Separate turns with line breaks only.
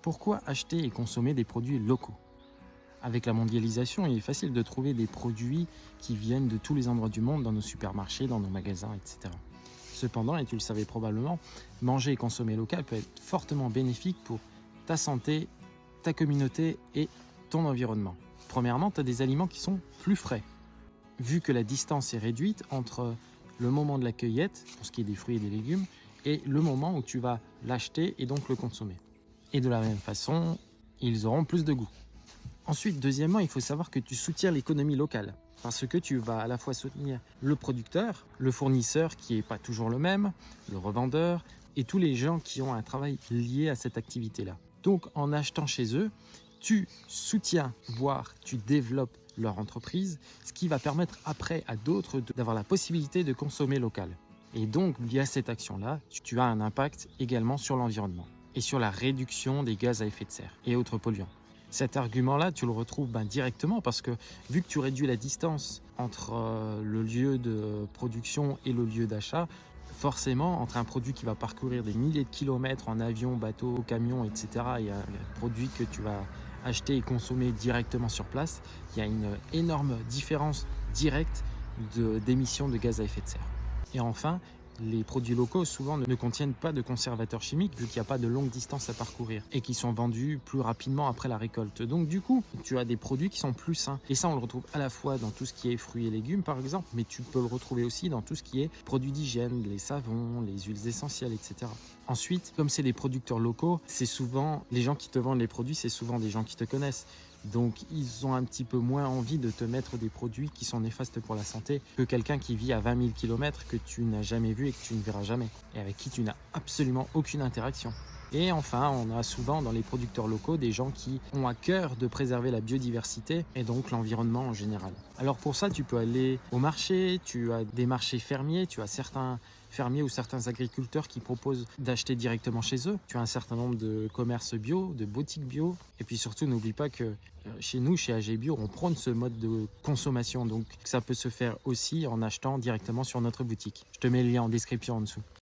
Pourquoi acheter et consommer des produits locaux? Avec la mondialisation, il est facile de trouver des produits qui viennent de tous les endroits du monde dans nos supermarchés, dans nos magasins, etc. Cependant, et tu le savais probablement, manger et consommer local peut être fortement bénéfique pour ta santé, ta communauté et ton environnement. Premièrement, tu as des aliments qui sont plus frais. Vu que la distance est réduite entre le moment de la cueillette, pour ce qui est des fruits et des légumes, et le moment où tu vas l'acheter et donc le consommer. Et de la même façon, ils auront plus de goût. Ensuite, deuxièmement, il faut savoir que tu soutiens l'économie locale parce que tu vas à la fois soutenir le producteur, le fournisseur qui n'est pas toujours le même, le revendeur et tous les gens qui ont un travail lié à cette activité-là. Donc, en achetant chez eux, tu soutiens, voire tu développes leur entreprise, ce qui va permettre après à d'autres d'avoir la possibilité de consommer local. Et donc, via cette action-là, tu as un impact également sur l'environnement et sur la réduction des gaz à effet de serre et autres polluants. Cet argument-là, tu le retrouves directement parce que vu que tu réduis la distance entre le lieu de production et le lieu d'achat, forcément, entre un produit qui va parcourir des milliers de kilomètres en avion, bateau, camion, etc., et un produit que tu vas acheter et consommer directement sur place, il y a une énorme différence directe d'émissions de gaz à effet de serre. Et enfin, les produits locaux souvent ne contiennent pas de conservateurs chimiques vu qu'il n'y a pas de longue distance à parcourir et qui sont vendus plus rapidement après la récolte. Donc du coup, tu as des produits qui sont plus sains. Et ça, on le retrouve à la fois dans tout ce qui est fruits et légumes par exemple, mais tu peux le retrouver aussi dans tout ce qui est produits d'hygiène, les savons, les huiles essentielles, etc. Ensuite, comme c'est des producteurs locaux, c'est souvent, les gens qui te vendent les produits, c'est souvent des gens qui te connaissent. Donc, ils ont un petit peu moins envie de te mettre des produits qui sont néfastes pour la santé que quelqu'un qui vit à 20 000 km que tu n'as jamais vu et que tu ne verras jamais et avec qui tu n'as absolument aucune interaction. Et enfin, on a souvent dans les producteurs locaux des gens qui ont à cœur de préserver la biodiversité et donc l'environnement en général. Alors pour ça, tu peux aller au marché, tu as des marchés fermiers, tu as certains fermiers ou certains agriculteurs qui proposent d'acheter directement chez eux. Tu as un certain nombre de commerces bio, de boutiques bio. Et puis surtout, n'oublie pas que chez nous, chez AG Bio, on prône ce mode de consommation. Donc ça peut se faire aussi en achetant directement sur notre boutique. Je te mets le lien en description en dessous.